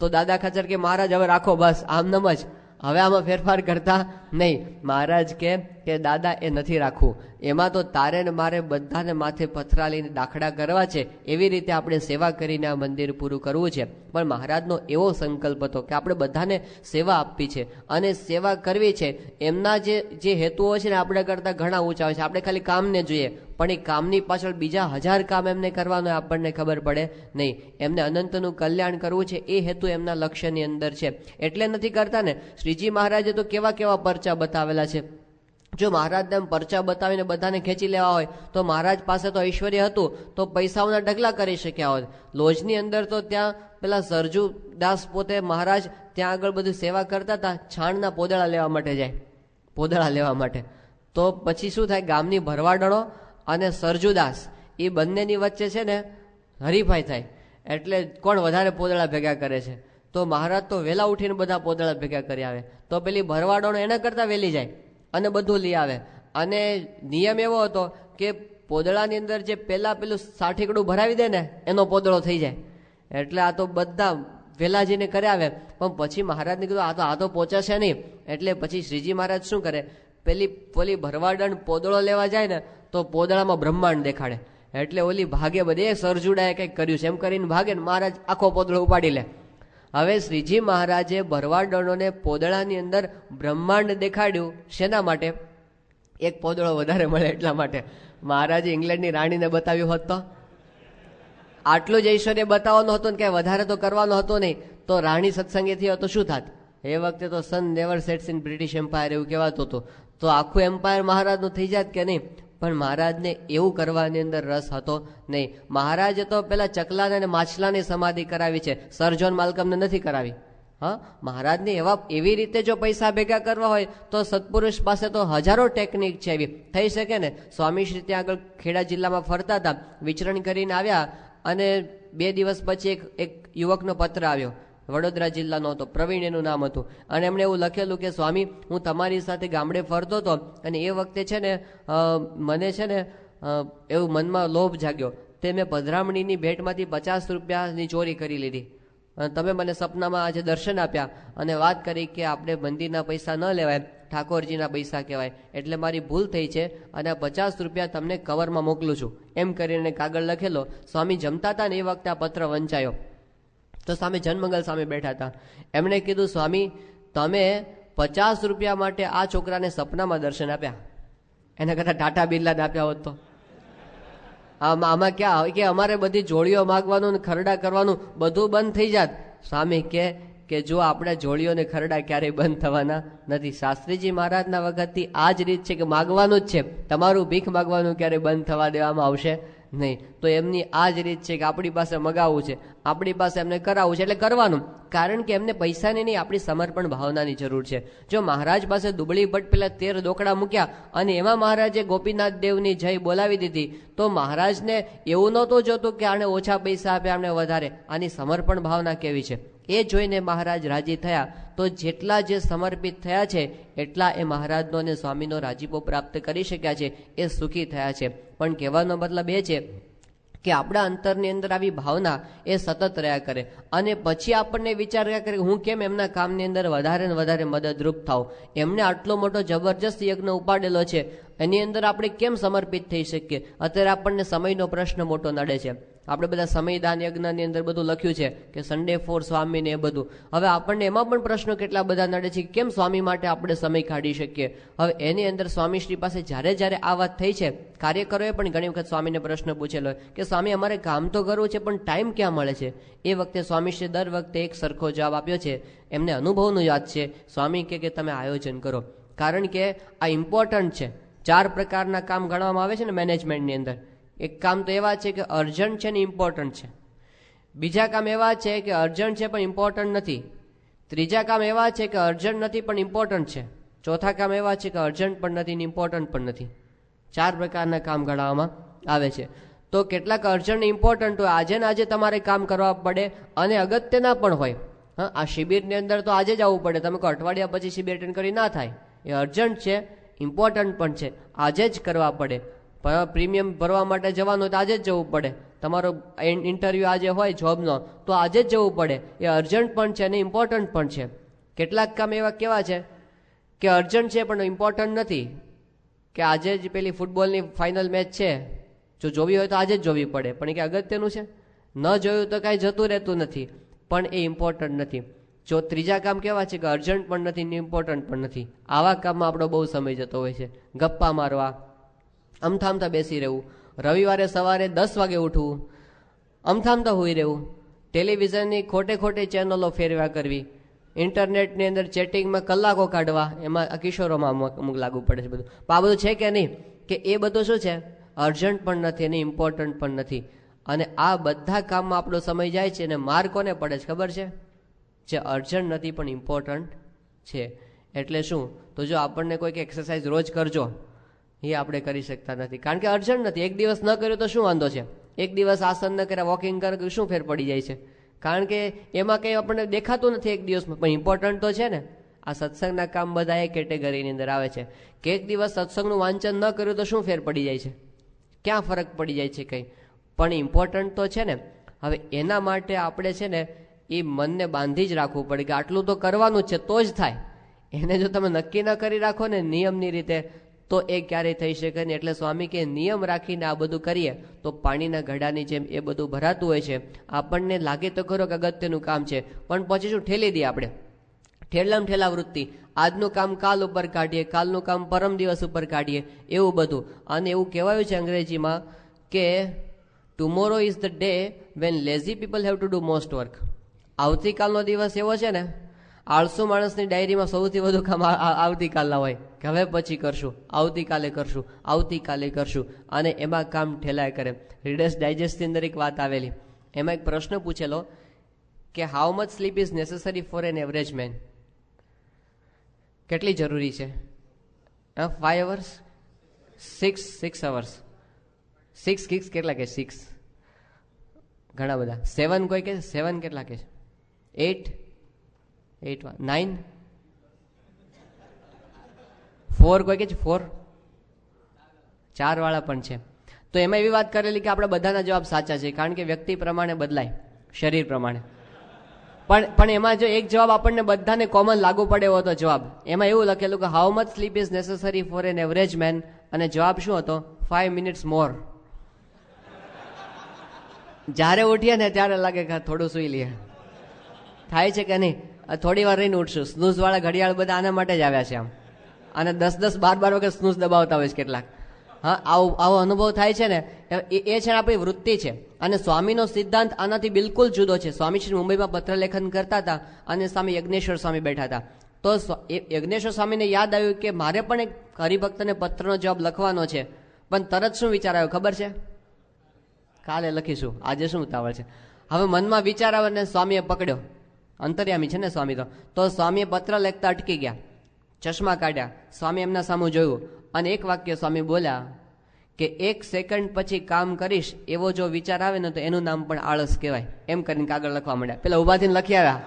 તો દાદા ખાચર કે મહારાજ હવે રાખો બસ આમનામ જ, હવે આમાં ફેરફાર કરતા નહીં. મહારાજ કે દાદા એ નથી રાખવું, એમાં તો તારે ને મારે બધાને માથે પથરા લઈને દાખલા કરવા છે. એવી રીતે આપણે સેવા કરીને આ મંદિર પૂરું કરવું છે. પણ મહારાજનો એવો સંકલ્પ હતો કે આપણે બધાને સેવા આપવી છે અને સેવા કરવી છે. એમના જે હેતુઓ છે ને આપણે કરતા ઘણા ઊંચા હોય છે. આપણે ખાલી કામને જોઈએ પણ એ કામની પાછળ બીજા 1000 કામ એમને કરવાનું આપણને ખબર પડે નહીં. એમને અનંતનું કલ્યાણ કરવું છે એ હેતુ એમના લક્ષ્યની અંદર છે એટલે નથી કરતા ને. શ્રીજી મહારાજે તો કેવા પરચા બતાવેલા છે. જો મહારાજને એમ પરચા બતાવીને બધાને ખેંચી લેવા હોય તો મહારાજ પાસે તો ઐશ્વર્ય હતું તો પૈસાઓના ઢગલા કરી શક્યા હોત. લોજની અંદર તો ત્યાં પેલા સરજુ દાસ પોતે મહારાજ ત્યાં આગળ બધું સેવા કરતા હતા. છાણના પોદળા લેવા માટે જાય, પોદળા લેવા માટે. તો પછી શું થાય, ગામની ભરવાડણો અને સરજુદાસ એ બંનેની વચ્ચે છે ને હરીફાઈ થાય. એટલે કોણ વધારે પોદળા ભેગા કરે છે. તો મહારાજ તો વહેલા ઉઠીને બધા પોદળા ભેગા કરી આવે. તો પેલી ભરવાડોને એના કરતા વહેલી જાય અને બધું લઈ આવે. અને નિયમ એવો હતો કે પોદળાની અંદર જે પેલું સાઠીકડું ભરાવી દે ને એનો પોદળો થઈ જાય. એટલે આ તો બધા વહેલા જઈને કરી આવે. પણ પછી મહારાજને કીધું આ તો પહોંચાશે નહીં. એટલે પછી શ્રીજી મહારાજ શું કરે, પેલી ભરવાડણ પોદળો લેવા જાય ને તો પોદળામાં બ્રહ્માંડ દેખાડે. એટલે ઓલી ભાગે બધે સરજુડાએ કંઈક કર્યું છે એમ કરીને ભાગે ને મહારાજ આખો પોદળો ઉપાડી લે. હવે શ્રીજી મહારાજે ભરવાડણોને પોદળાની અંદર બ્રહ્માંડ દેખાડ્યું. શેના માટે? એક પોદળો વધારે મળે એટલા માટે. મહારાજે ઇંગ્લેન્ડની રાણીને બતાવ્યું હોત તો આટલું જ ઐશ્વર્ય બતાવવાનું હતું ને કે વધારે તો કરવાનું હતું નહીં, તો રાણી સત્સંગી હતો શું થાત? એ વખતે તો sun never sets in British empire એવું કહેવાતું હતું. તો આખું એમ્પાયર મહારાજનું થઈ જાત કે નહીં? પણ મહારાજને એવું કરવાની અંદર રસ હતો નહીં. મહારાજે તો પેલા ચકલાને અને માછલાની સમાધિ કરાવી છે, સર જ્હોન માલ્કમને નથી કરાવી. હા, મહારાજને એવી રીતે જો પૈસા ભેગા કરવા હોય તો સત્પુરુષ પાસે તો હજારો ટેકનિક છે, એવી થઈ શકે ને. સ્વામીશ્રી ત્યાં આગળ ખેડા જિલ્લામાં ફરતા હતા, વિચરણ કરીને આવ્યા અને 2 દિવસ પછી એક યુવકનો પત્ર આવ્યો, વડોદરા જિલ્લાનો હતો, પ્રવીણ એનું નામ હતું. અને એમણે એવું લખેલું કે સ્વામી, હું તમારી સાથે ગામડે ફરતો હતો અને એ વખતે છે ને મને છે ને એવું મનમાં લોભ જાગ્યો, તે મેં પધરામણીની ભેટમાંથી 50 રૂપિયાની ચોરી કરી લીધી. અને તમે મને સપનામાં આજે દર્શન આપ્યા અને વાત કરી કે આપણે મંદિરના પૈસા ન લેવાય, ઠાકોરજીના પૈસા કહેવાય, એટલે મારી ભૂલ થઈ છે અને 50 રૂપિયા તમને કવરમાં મોકલું છું, એમ કરીને કાગળ લખેલો. સ્વામી જમતા હતા ને એ વખતે આ પત્ર વંચાયો. તો સામે જનમંગલ સામે બેઠા હતા. એમણે કીધું, સ્વામી તમે 50 રૂપિયા માટે આ છોકરાને સપનામાં દર્શન આપ્યા, એના કરતા ટાટા બિરલાને આપ્યા હોત તો આમાં ક્યાં કે અમારે બધી જોડીઓ માગવાનું ને ખરડા કરવાનું બધું બંધ થઈ જાત. સ્વામી કે જો આપણે જોડીઓ ને ખરડા ક્યારેય બંધ થવાના નથી. શાસ્ત્રીજી મહારાજના વખતથી આ જ રીત છે કે માગવાનું જ છે, તમારું ભીખ માગવાનું ક્યારેય બંધ થવા દેવામાં આવશે નહીં. તો એમની આ જ રીત છે કે આપણી પાસે મગાવવું છે, આપણી પાસે એમને કરાવવું છે એટલે કરવાનું. કારણ કે એમને પૈસાની નહીં, આપણી સમર્પણ ભાવનાની જરૂર છે. જો મહારાજ પાસે દુબળી ભટ્ટ પેલા 13 દોકડા મૂક્યા અને એમાં મહારાજે ગોપીનાથ દેવની જય બોલાવી દીધી, તો મહારાજને એવું નહોતું જોતું કે આને ઓછા પૈસા આપ્યા, આમને વધારે. આની સમર્પણ ભાવના કેવી છે એ જોઈને મહારાજ રાજી થયા. તો જેટલા જે સમર્પિત થયા છે એટલા એ મહારાજનો અને સ્વામીનો રાજીપો પ્રાપ્ત કરી શક્યા છે, એ સુખી થયા છે. પણ કહેવાનો મતલબ એ છે કે આપણા અંતરની અંદર આવી ભાવના એ સતત રહ્યા કરે અને પછી આપણને વિચાર કર્યા કરે હું કેમ એમના કામની અંદર વધારે ને વધારે મદદરૂપ થાઉં. એમને આટલો મોટો જબરજસ્ત યજ્ઞ ઉપાડેલો છે, એની અંદર આપણે કેમ સમર્પિત થઈ શકીએ? અત્યારે આપણને સમયનો પ્રશ્ન મોટો નડે છે. આપણે બધા સમયદાન યજ્ઞની અંદર બધું લખ્યું છે કે સન્ડે ફોર સ્વામી ને એ બધું. હવે આપણને એમાં પણ પ્રશ્નો કેટલા બધા નડે છે કે કેમ સ્વામી માટે આપણે સમય કાઢી શકીએ. હવે એની અંદર સ્વામીશ્રી પાસે જ્યારે જ્યારે આ વાત થઈ છે, કાર્યકરોએ પણ ઘણી વખત સ્વામીને પ્રશ્ન પૂછેલો કે સ્વામી અમારે કામ તો કરવું છે પણ ટાઈમ ક્યાં મળે છે? એ વખતે સ્વામીશ્રી દર વખતે એક સરખો જવાબ આપ્યો છે. એમને અનુભવનું યાદ છે. સ્વામી કે તમે આયોજન કરો, કારણ કે આ ઇમ્પોર્ટન્ટ છે. 4 પ્રકારના કામ ગણવામાં આવે છે ને મેનેજમેન્ટની અંદર. એક કામ તો એવા છે કે અર્જન્ટ છે ને ઇમ્પોર્ટન્ટ છે. બીજા કામ એવા છે કે અર્જન્ટ છે પણ ઇમ્પોર્ટન્ટ નથી. ત્રીજા કામ એવા છે કે અર્જન્ટ નથી પણ ઇમ્પોર્ટન્ટ છે. ચોથા કામ એવા છે કે અર્જન્ટ પણ નથી ને ઇમ્પોર્ટન્ટ પણ નથી. 4 પ્રકારના કામ ગણવામાં આવે છે. તો કેટલાક અર્જન્ટ ને ઇમ્પોર્ટન્ટ હોય, આજે ને આજે તમારે કામ કરવા પડે અને અગત્યના પણ હોય. હા, આ શિબિરની અંદર તો આજે જ આવવું પડે, તમે કોઈ અઠવાડિયા પછી શિબિર એટેન્ડ કરી ના થાય. એ અર્જન્ટ છે, ઇમ્પોર્ટન્ટ પણ છે, આજે જ કરવા પડે. પ્રીમિયમ ભરવા માટે જવાનું હોય તો આજે જ જવું પડે. તમારો ઇન્ટરવ્યૂ આજે હોય જોબનો તો આજે જ જવું પડે. એ અર્જન્ટ પણ છે અને ઇમ્પોર્ટન્ટ પણ છે. કેટલાક કામ એવા કેવા છે કે અર્જન્ટ છે પણ ઇમ્પોર્ટન્ટ નથી. કે આજે જ પેલી ફૂટબોલની ફાઇનલ મેચ છે, જો જોવી હોય તો આજે જ જોવી પડે, પણ એ કે અગત્યનું છે, ન જોયું તો કાંઈ જતું રહેતું નથી, પણ એ ઇમ્પોર્ટન્ટ નથી. જો ત્રીજા કામ કેવા છે કે અર્જન્ટ પણ નથી ને ઇમ્પોર્ટન્ટ પણ નથી. આવા કામમાં આપણો બહુ સમય જતો હોય છે. ગપ્પા મારવા, અમથામતા બેસી રહેવું, રવિવારે સવારે 10 વાગે ઉઠવું, અમથામતા હોઈ રહેવું, ટેલિવિઝનની ખોટે ચેનલો ફેરવ્યા કરવી, ઇન્ટરનેટની અંદર ચેટિંગમાં કલાકો કાઢવા, એમાં કિશોરોમાં અમુક લાગુ પડે છે બધું. આ બધું છે કે નહીં? કે એ બધું શું છે? અર્જન્ટ પણ નથી અને ઇમ્પોર્ટન્ટ પણ નથી. અને આ બધા કામમાં આપણો સમય જાય છે અને માર કોને પડે છે ખબર છે? જે અર્જન્ટ નથી પણ ઇમ્પોર્ટન્ટ છે. એટલે શું? તો જો આપણને કોઈક એક્સરસાઇઝ રોજ કરજો, એ આપણે કરી શકતા નથી, કારણ કે અર્જન્ટ નથી. એક દિવસ ન કર્યું તો શું વાંધો છે? એક દિવસ આસન ન કર્યા, વોકિંગ કરે, શું ફેર પડી જાય છે? કારણ કે એમાં કંઈ આપણને દેખાતું નથી એક દિવસમાં, પણ ઇમ્પોર્ટન્ટ તો છે ને. આ સત્સંગના કામ બધા એ કેટેગરીની અંદર આવે છે કે એક દિવસ સત્સંગનું વાંચન ન કર્યું તો શું ફેર પડી જાય છે? ક્યાં ફરક પડી જાય છે? કંઈ પણ ઇમ્પોર્ટન્ટ તો છે ને. હવે એના માટે આપણે છે ને એ મનને બાંધી જ રાખવું પડે કે આટલું તો કરવાનું જ છે તો જ થાય. એને જો તમે નક્કી ન કરી રાખો ને નિયમની રીતે તો એ ક્યારેય થઈ શકે નહીં. એટલે સ્વામી કે નિયમ રાખીને આ બધું કરીએ તો પાણીના ઘડાની જેમ એ બધું ભરાતું હોય છે. આપણને લાગે તો ખરો કે અગત્યનું કામ છે, પણ પછી શું ઠેલી દઈએ આપણે? ઠેલામાં ઠેલા વૃત્તિ, આજનું કામ કાલ ઉપર કાઢીએ, કાલનું કામ પરમ દિવસ ઉપર કાઢીએ, એવું બધું. અને એવું કહેવાયું છે અંગ્રેજીમાં કે tomorrow is the day when lazy people have to do most work. આવતીકાલનો દિવસ એવો છે ને, આળસુ માણસની ડાયરીમાં સૌથી વધુ કામ આવતીકાલના હોય કે હવે પછી કરશું, આવતીકાલે કરશું, આવતીકાલે કરશું, અને એમાં કામ ઠેલાય કરે. રીડર્સ ડાયજેસ્ટની અંદર એક વાત આવેલી, એમાં એક પ્રશ્ન પૂછેલો કે how much sleep is necessary for an average man. કેટલી જરૂરી છે? 5 hours, 6 hours. 6 કેટલા કે 6? ઘણા બધા. 7 કોઈ કે 7 કેટલા કે 8, 9, 4 કોઈ કે 4, 4 વાળા પણ છે. તો એમાં એવી વાત કરેલી કે આપણે બધાના જવાબ સાચા છે, કારણ કે વ્યક્તિ પ્રમાણે બદલાય, શરીર પ્રમાણે. પણ એમાં જો એક જવાબ આપણને બધાને કોમન લાગુ પડે એવો હતો જવાબ. એમાં એવું લખેલું કે how much sleep is necessary for an average man, અને જવાબ શું હતો? 5 minutes more. જ્યારે ઉઠીએ ને ત્યારે લાગે કે થોડું સુઈ લઈએ. થાય છે કે નહીં? થોડી વાર રહીને ઉઠશું. સ્નૂઝ વાળા ઘડિયાળ બધા આના માટે જ આવ્યા છે આમ, અને 10, 12 વખત સ્નૂઝ દબાવતા હોય છે કેટલાક. હા, આવો અનુભવ થાય છે ને, એ છે આપણી વૃત્તિ છે. અને સ્વામીનો સિદ્ધાંત આનાથી બિલકુલ જુદો છે. સ્વામીશ્રી મુંબઈમાં પત્રલેખન કરતા હતા અને સ્વામી યજ્ઞેશ્વર સ્વામી બેઠા હતા. તો યજ્ઞેશ્વર સ્વામીને યાદ આવ્યું કે મારે પણ એક હરિભક્તને પત્રનો જવાબ લખવાનો છે, પણ તરત શું વિચાર આવ્યો ખબર છે? કાલે લખીશું, આજે શું ઉતાવળ છે? હવે મનમાં વિચાર આવે ને સ્વામીએ પકડ્યો. અંતર્યામી છે ને સ્વામી તો સ્વામીએ પત્ર લખતા અટકી ગયા, ચશ્મા કાઢ્યા, સ્વામી એમના સામું જોયું અને એક વાક્ય સ્વામી બોલ્યા કે 1 સેકન્ડ પછી કામ કરીશ એવો જો વિચાર આવે ને તો એનું નામ પણ આળસ કહેવાય. એમ કરીને કાગળ લખવા માંડ્યા. પેલા ઉભા થઈને લખી આવ્યા.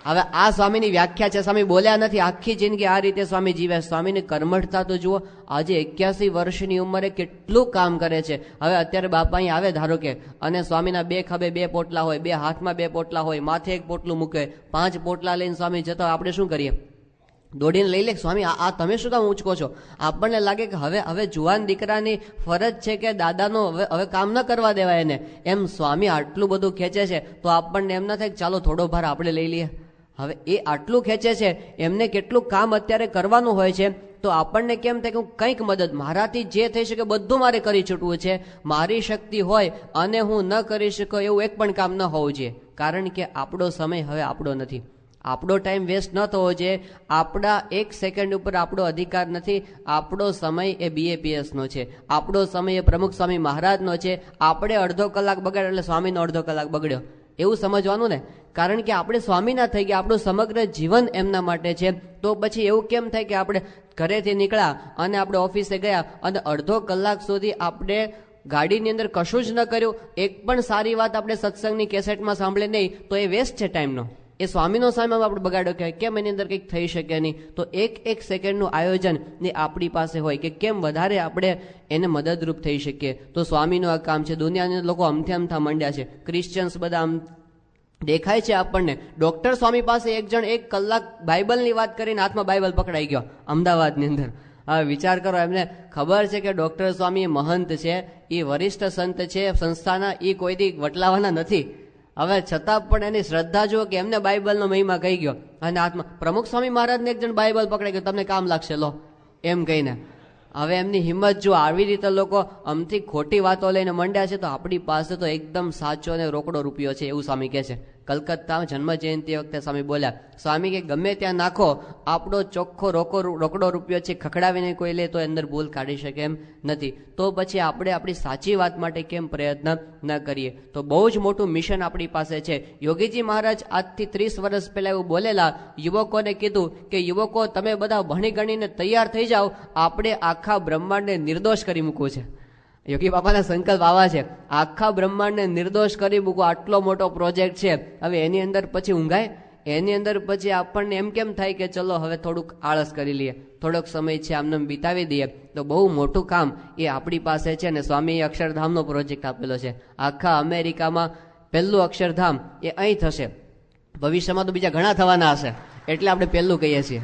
હવે આ સ્વામીની વ્યાખ્યા છે. સ્વામી બોલ્યા નથી, આખી જિંદગી આ રીતે સ્વામી જીવે. સ્વામીની કર્મઠતા તો જુઓ, આજે 81 વર્ષની ઉંમરે કેટલું કામ કરે છે. હવે અત્યારે બાપા અહીં આવે ધારો કે, અને સ્વામીના 2 ખભે 2 પોટલા હોય, 2 હાથમાં 2 પોટલા હોય, માથે 1 પોટલું મૂકે, 5 પોટલા લઈને સ્વામી જતા આપણે શું કરીએ? દોડીને લઈ લે, સ્વામી આ તમે શું કામ ઊંચકો છો? આપણને લાગે કે હવે જુવાન દીકરાની ફરજ છે કે દાદાનો હવે કામ ન કરવા દેવાય એને. એમ સ્વામી આટલું બધું ખેંચે છે તો આપણને એમ ના થાય કે ચાલો થોડો ભાર આપણે લઈ લઈએ. હવે એ આટલું ખેંચે છે, એમને કેટલું કામ અત્યારે કરવાનું હોય છે, તો આપણને કેમ થાય કે હું કંઈક મદદ, મારાથી જે થઈ શકે બધું મારે કરી છૂટવું છે. મારી શક્તિ હોય અને હું ન કરી શકું એવું એક પણ કામ ન હોવું જોઈએ, કારણ કે આપણો સમય હવે આપણો નથી. આપણો ટાઈમ વેસ્ટ ન થવો જોઈએ. આપણા 1 સેકન્ડ ઉપર આપણો અધિકાર નથી. આપણો સમય એ BAPSનો છે, આપણો સમય એ પ્રમુખ સ્વામી મહારાજનો છે. આપણે અડધો કલાક બગાડ્યો એટલે સ્વામીનો અડધો કલાક બગડ્યો એવું સમજવાનું ને, કારણ કે આપણે સ્વામીના થઈ ગયા, આપણું સમગ્ર જીવન એમના માટે છે. તો પછી એવું કેમ થાય કે આપણે ઘરેથી નીકળ્યા અને આપણે ઓફિસે ગયા અને અડધો કલાક સુધી આપણે ગાડીની અંદર કશું જ ન કર્યું, એક પણ સારી વાત આપણે સત્સંગની કેસેટમાં સાંભળે નહીં, તો એ વેસ્ટ છે ટાઈમનો. એ સ્વામીનો સમય આપણે બગાડ્યો કહેવાય. કેમ એની અંદર કંઈક થઈ શકે નહીં? તો 1 સેકન્ડનું આયોજન એ આપણી પાસે હોય કે કેમ વધારે આપણે એને મદદરૂપ થઈ શકીએ. તો સ્વામીનું આ કામ છે. દુનિયાના લોકો અમથા માંડ્યા છે. ક્રિશ્ચિયન્સ બધા આમ દેખાય છે આપણને. ડોક્ટર સ્વામી પાસે એક જણ 1 કલાક બાઇબલની વાત કરીને હાથમાં બાઇબલ પકડાઈ ગયો અમદાવાદની અંદર. હવે વિચાર કરો, એમને ખબર છે કે ડોક્ટર સ્વામી મહંત છે, એ વરિષ્ઠ સંત છે સંસ્થાના, એ કોઈથી વટલાવાના નથી. હવે છતાં પણ એની શ્રદ્ધા જુઓ કે એમને બાઇબલનો મહિમા કહી ગયો અને હાથમાં પ્રમુખ સ્વામી મહારાજને એક જણ બાઇબલ પકડાઈ ગયો, તમને કામ લાગશે લો એમ કહીને. હવે એમની હિંમત જો આવી રીતે લોકો અમથી ખોટી વાતો લઈને મંડ્યા છે, તો આપણી પાસે તો એકદમ સાચો અને રોકડો રૂપિયો છે એવું સ્વામી કહે છે. કલકત્તામાં જન્મ જયંતિ વખતે સ્વામી બોલ્યા, સ્વામી કે ગમે ત્યાં નાખો, આપણો ચોખ્ખો રોકડો રૂપિયો છે, ખખડાવીને કોઈ લે તો અંદર ભૂલ કાઢી શકે એમ નથી. તો પછી આપણે આપણી સાચી વાત માટે કેમ પ્રયત્ન ન કરીએ? તો બહુ જ મોટું મિશન આપણી પાસે છે. યોગીજી મહારાજ આજથી 30 વર્ષ પહેલા એવું બોલેલા, યુવકોને કીધું કે યુવકો તમે બધા ભણી ગણીને તૈયાર થઈ જાઓ, આપણે આખા બ્રહ્માંડને નિર્દોષ કરી મૂકવું છે. યોગી બાપાના સંકલ્પ આવા છે, આખા બ્રહ્માંડને નિર્દોષ કરી મૂકો, આટલો મોટો પ્રોજેક્ટ છે. હવે એની અંદર પછી ઊંઘાય? એની અંદર પછી આપણને એમ કેમ થાય કે ચલો હવે થોડુંક આળસ કરી લઈએ, થોડોક સમય છે આમને બીતાવી દઈએ? તો બહુ મોટું કામ એ આપણી પાસે છે. ને સ્વામી અક્ષરધામનો પ્રોજેક્ટ આપેલો છે. આખા અમેરિકામાં પહેલું અક્ષરધામ એ અહીં થશે. ભવિષ્યમાં તો બીજા ઘણા થવાના હશે, એટલે આપણે પહેલું કહીએ છીએ.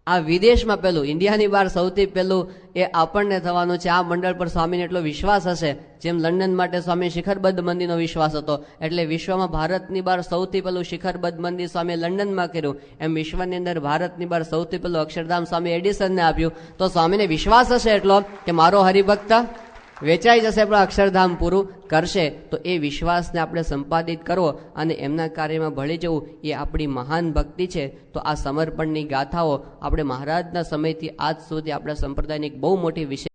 આ વિદેશમાં પહેલું, ઇન્ડિયાની બહાર સૌથી પહેલું એ આપણને થવાનું છે. આ મંડળ પર સ્વામીને એટલો વિશ્વાસ હશે, જેમ લંડન માટે સ્વામી શિખરબદ્ધ મંદિરનો વિશ્વાસ હતો, એટલે વિશ્વમાં ભારતની બહાર સૌથી પહેલું શિખરબદ્ધ મંદિર સ્વામી લંડનમાં કર્યું, એમ વિશ્વની અંદર ભારતની બહાર સૌથી પહેલું અક્ષરધામ સ્વામી એડિસનને આપ્યું. તો સ્વામીને વિશ્વાસ હશે એટલો કે મારો હરિભક્ત વેચાઈ જશે પણ અક્ષરધામ પૂરું કરશે. તો એ વિશ્વાસને આપણે સંપાદિત કરવો અને એમના કાર્યમાં ભળી જવું એ આપણી મહાન ભક્તિ છે. તો આ સમર્પણની ગાથાઓ આપણે મહારાજના સમયથી આજ સુધી આપણા સંપ્રદાયની એક બહુ મોટી વિશેષ